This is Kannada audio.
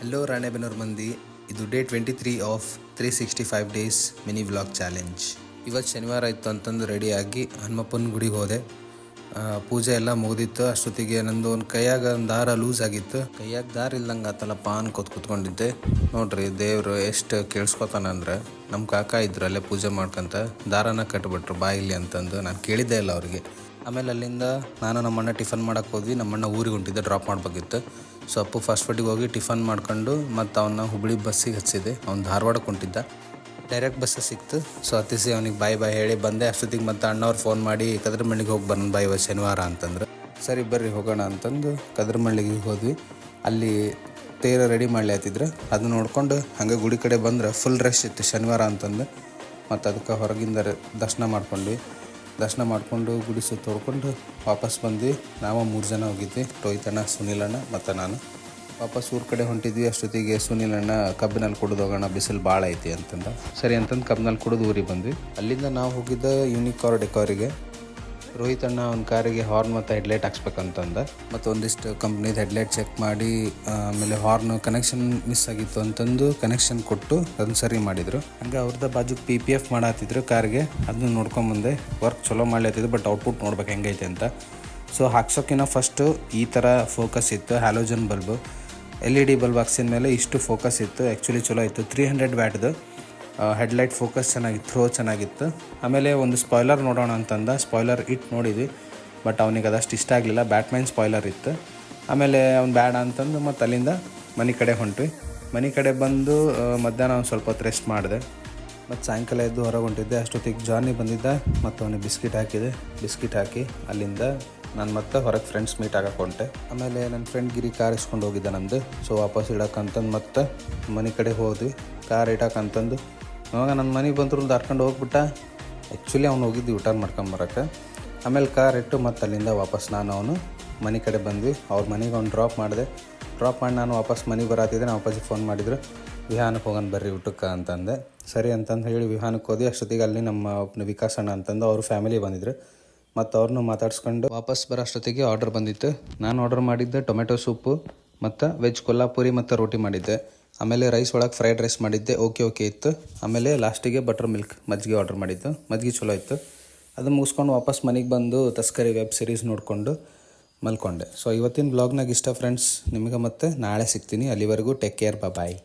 ಹಲೋ ರಾಣೆಬೆನ್ನೂರು ಮಂದಿ, ಇದು day 23 of 365 days mini vlog challenge. ಇವತ್ತು ಶನಿವಾರ ಇತ್ತು ಅಂತಂದು ರೆಡಿಯಾಗಿ ಹನುಮಪ್ಪನ ಗುಡಿಗೆ ಹೋದೆ. ಪೂಜೆ ಎಲ್ಲ ಮುಗಿದಿತ್ತು. ಅಷ್ಟೊತ್ತಿಗೆ ನಂದು ಒಂದು ಕೈಯಾಗ ಒಂದು ದಾರ ಲೂಸ್ ಆಗಿತ್ತು. ಕೈಯಾಗ ದಾರ ಇಲ್ದಂಗೆ ಆತಲ್ಲಪ್ಪ ಅನ್ಕೋತ ಕೂತ್ಕೊಂಡಿದ್ದೆ. ನೋಡ್ರಿ ದೇವರು ಎಷ್ಟು ಕೇಳಿಸ್ಕೊತಾನಂದ್ರೆ, ನಮ್ಮ ಕಾಕ ಇದ್ರು ಅಲ್ಲೇ ಪೂಜೆ ಮಾಡ್ಕೊಂತ ದಾರನ ಕಟ್ಬಿಟ್ರು ಬಾಯಿಲಿ ಅಂತಂದು. ನಾನು ಕೇಳಿದ್ದೆ ಇಲ್ಲ ಅವ್ರಿಗೆ. ಆಮೇಲೆ ಅಲ್ಲಿಂದ ನಾನು ನಮ್ಮಣ್ಣ ಟಿಫನ್ ಮಾಡೋಕ್ಕೆ ಹೋದ್ವಿ. ನಮ್ಮಣ್ಣ ಊರಿಗೆ ಹೊಂಟಿದ್ದೆ, ಡ್ರಾಪ್ ಮಾಡಬೇಕಿತ್ತು. ಸೊ ಅಪ್ಪು ಫಾಸ್ಟ್ ಫುಡ್ಡಿಗೆ ಹೋಗಿ ಟಿಫನ್ ಮಾಡ್ಕೊಂಡು ಮತ್ತು ಅವನ್ನ ಹುಬ್ಳಿ ಬಸ್ಸಿಗೆ ಹಚ್ಚಿದೆ. ಅವ್ನು ಧಾರವಾಡಕ್ಕೆ ಹೊಂಟಿದ್ದ. ಡೈರೆಕ್ಟ್ ಬಸ್ ಸಿಕ್ತು. ಸೊ ಹತ್ತಿಸಿ ಅವ್ನಿಗೆ ಬಾಯ್ ಹೇಳಿ ಬಂದೆ. ಅಷ್ಟೊತ್ತಿಗೆ ಮತ್ತು ಅಣ್ಣವ್ರು ಫೋನ್ ಮಾಡಿ ಕದ್ರಮಳ್ಳಿಗೆ ಹೋಗಿ ಬರೋಣ ಬಾಯ್ ಇವತ್ತು ಶನಿವಾರ ಅಂತಂದ್ರೆ. ಸರಿ ಬರ್ರಿ ಹೋಗೋಣ ಅಂತಂದು ಕದ್ರಮಳ್ಳಿಗೆ ಹೋದ್ವಿ. ಅಲ್ಲಿ ತೇರ ರೆಡಿ ಮಾಡಲಿ ಆಯ್ತಿದ್ರು. ಅದನ್ನ ನೋಡ್ಕೊಂಡು ಹಂಗೆ ಗುಡಿ ಕಡೆ ಬಂದ್ರೆ ಫುಲ್ ರಶ್ ಇತ್ತು ಶನಿವಾರ ಅಂತಂದು. ಮತ್ತು ಅದಕ್ಕೆ ಹೊರಗಿಂದ ದರ್ಶನ ಮಾಡ್ಕೊಂಡ್ವಿ. ದರ್ಶನ ಮಾಡಿಕೊಂಡು ಗುಡಿ ಸುತ್ತ ಹೊಡ್ಕೊಂಡು ವಾಪಸ್ ಬಂದ್ವಿ. ನಾವು 3 ಜನ ಹೋಗಿದ್ವಿ, ರೋಹಿತಣ್ಣ, ಸುನಿಲಣ್ಣ ಮತ್ತು ನಾನು. ವಾಪಸ್ ಊರ ಕಡೆ ಹೊಂಟಿದ್ವಿ. ಅಷ್ಟೊತ್ತಿಗೆ ಸುನಿಲಣ್ಣ ಕಬ್ಬಿನಲ್ಲಿ ಕುಡಿದು ಹೋಗೋಣ, ಬಿಸಿಲು ಭಾಳ ಐತಿ ಅಂತಂದ. ಸರಿ ಅಂತಂದು ಕಬ್ಬಿನಲ್ಲಿ ಕುಡಿದು ಊರಿಗೆ ಬಂದ್ವಿ. ಅಲ್ಲಿಂದ ನಾವು ಹೋಗಿದ್ದ ಯೂನಿಕಾರ್ ಡೆಕೋರಿಗೆ. ರೋಹಿತಣ್ಣ ಒಂದು ಕಾರಿಗೆ ಹಾರ್ನ್ ಮತ್ತು ಹೆಡ್ಲೈಟ್ ಹಾಕ್ಸ್ಬೇಕಂತಂದ. ಮತ್ತು ಒಂದಿಷ್ಟು ಕಂಪ್ನಿದು ಹೆಡ್ಲೈಟ್ ಚೆಕ್ ಮಾಡಿ ಆಮೇಲೆ ಹಾರ್ನ್ ಕನೆಕ್ಷನ್ ಮಿಸ್ ಆಗಿತ್ತು ಅಂತಂದು ಕನೆಕ್ಷನ್ ಕೊಟ್ಟು ಅದನ್ನ ಸರಿ ಮಾಡಿದರು. ಹಂಗೆ ಅವ್ರದ್ದು ಬಾಜು PPF ಮಾಡತ್ತಿದ್ರು ಕಾರ್ಗೆ. ಅದನ್ನ ನೋಡ್ಕೊಂಬಂದೆ. ವರ್ಕ್ ಚಲೋ ಮಾಡ್ಲತ್ತಿದ್ದು, ಬಟ್ ಔಟ್ಪುಟ್ ನೋಡ್ಬೇಕು ಹೆಂಗೈತೆ ಅಂತ. ಸೊ ಹಾಕ್ಸೋಕ್ಕಿಂತ ಫಸ್ಟು ಈ ಥರ ಫೋಕಸ್ ಇತ್ತು, ಹ್ಯಾಲೋಜನ್ ಬಲ್ಬು. LED ಬಲ್ಬ್ ಹಾಕ್ಸಿದ ಮೇಲೆ ಇಷ್ಟು ಫೋಕಸ್ ಇತ್ತು. ಆ್ಯಕ್ಚುಲಿ ಚಲೋ ಇತ್ತು. 300 ವ್ಯಾಟ್ದು ಹೆಡ್ಲೈಟ್ ಫೋಕಸ್ ಚೆನ್ನಾಗಿತ್ತು, ಥ್ರೋ ಚೆನ್ನಾಗಿತ್ತು. ಆಮೇಲೆ ಒಂದು ಸ್ಪಾಯ್ಲರ್ ನೋಡೋಣ ಅಂತಂದ. ಸ್ಪಾಯ್ಲರ್ ಇಟ್ಟು ನೋಡಿದ್ವಿ, ಬಟ್ ಅವನಿಗೆ ಅದಷ್ಟು ಇಷ್ಟ ಆಗಲಿಲ್ಲ. ಬ್ಯಾಟ್ಮ್ಯಾನ್ ಸ್ಪಾಯ್ಲರ್ ಇತ್ತು. ಆಮೇಲೆ ಅವ್ನು ಬೇಡ ಅಂತಂದು ಮತ್ತು ಅಲ್ಲಿಂದ ಮನೆ ಕಡೆ ಹೊಂಟ್ವಿ. ಮನೆ ಕಡೆ ಬಂದು ಮಧ್ಯಾಹ್ನ ಒಂದು ಸ್ವಲ್ಪ ಹೊತ್ತು ರೆಸ್ಟ್ ಮಾಡಿದೆ. ಮತ್ತು ಸಾಯಂಕಾಲ ಎದ್ದು ಹೊರಗೆ ಹೊಂಟಿದ್ದೆ. ಅಷ್ಟೊತ್ತಿಗೆ ಜಾನಿ ಬಂದಿದ್ದ ಮತ್ತು ಅವನಿಗೆ ಬಿಸ್ಕಿಟ್ ಹಾಕಿದೆ. ಬಿಸ್ಕಿಟ್ ಹಾಕಿ ಅಲ್ಲಿಂದ ನಾನು ಮತ್ತೆ ಹೊರಗೆ ಫ್ರೆಂಡ್ಸ್ ಮೀಟ್ ಆಗಕ್ಕೆ ಹೊಂಟೆ. ಆಮೇಲೆ ನನ್ನ ಫ್ರೆಂಡ್ ಗಿರಿ ಕಾರ್ ಇಸ್ಕೊಂಡು ಹೋಗಿದ್ದೆ ನಮ್ಮದು. ಸೊ ವಾಪಸ್ ಇಡಕ್ಕಂತಂದು ಮತ್ತೆ ಮನೆ ಕಡೆ ಹೋದ್ವಿ. ಕಾರ್ ಇಡಕ್ಕಂತಂದು ಅವಾಗ ನನ್ನ ಮನೆಗೆ ಬಂದ್ರು ದಾಟ್ಕೊಂಡು ಹೋಗ್ಬಿಟ್ಟ. ಆ್ಯಕ್ಚುಲಿ ಅವ್ನು ಹೋಗಿದ್ದು ರಿಟರ್ನ್ ಮಾಡ್ಕೊಂಬರಕ್ಕೆ. ಆಮೇಲೆ ಕಾರ್ ಇಟ್ಟು ಮತ್ತು ಅಲ್ಲಿಂದ ವಾಪಸ್ ನಾನು ಅವನು ಮನೆ ಕಡೆ ಬಂದ್ವಿ. ಅವ್ರ ಮನೆಗೆ ಅವ್ನು ಡ್ರಾಪ್ ಮಾಡಿ ನಾನು ವಾಪಸ್ ಮನೆಗೆ ಬರತ್ತಿದ್ದೆ. ನಾವು ಅಪ್ಪಾಜಿ ಫೋನ್ ಮಾಡಿದ್ರು, ವಿಹಾನಕ್ಕೆ ಹೋಗೋಣ ಬರ್ರಿ ಊಟಕ್ಕೆ ಅಂತಂದೆ. ಸರಿ ಅಂತಂದು ಹೇಳಿ ವಿಹಾನಕ್ಕೆ ಹೋದ್ವಿ. ಅಷ್ಟೊತ್ತಿಗೆ ಅಲ್ಲಿ ನಮ್ಮ ಒಬ್ಬನ ವಿಕಾಸಣ್ಣ ಅಂತಂದು ಅವ್ರ ಫ್ಯಾಮಿಲಿ ಬಂದಿದ್ರು. ಮತ್ತು ಅವ್ರನ್ನೂ ಮಾತಾಡ್ಸ್ಕೊಂಡು ವಾಪಸ್ ಬರೋ ಅಷ್ಟೊತ್ತಿಗೆ ಆರ್ಡ್ರ್ ಬಂದಿತ್ತು. ನಾನು ಆರ್ಡ್ರ್ ಮಾಡಿದ್ದೆ ಟೊಮೆಟೊ ಸೂಪು ಮತ್ತು ವೆಜ್ ಕೊಲ್ಲಾಪುರಿ ಮತ್ತು ರೋಟಿ ಮಾಡಿದ್ದೆ. ಆಮೇಲೆ ರೈಸ್ ಒಳಗೆ ಫ್ರೈಡ್ ರೈಸ್ ಮಾಡಿದ್ದೆ. ಓಕೆ ಇತ್ತು. ಆಮೇಲೆ ಲಾಸ್ಟಿಗೆ ಬಟರ್ ಮಿಲ್ಕ್ ಮಜ್ಜಿಗೆ ಆರ್ಡ್ರ್ ಮಾಡಿದ್ದು. ಮಜ್ಜಿಗೆ ಚಲೋ ಇತ್ತು. ಅದು ಮುಗಿಸ್ಕೊಂಡು ವಾಪಸ್ ಮನೆಗೆ ಬಂದು ತಸ್ಕರಿ ವೆಬ್ ಸೀರೀಸ್ ನೋಡಿಕೊಂಡು ಮಲ್ಕೊಂಡೆ. ಸೊ ಇವತ್ತಿನ ಬ್ಲಾಗ್ನಾಗ ಇಷ್ಟ ಫ್ರೆಂಡ್ಸ್. ನಿಮಗೆ ಮತ್ತೆ ನಾಳೆ ಸಿಗ್ತೀನಿ. ಅಲ್ಲಿವರೆಗೂ ಟೇಕ್ ಕೇರ್, ಬಾಯ್.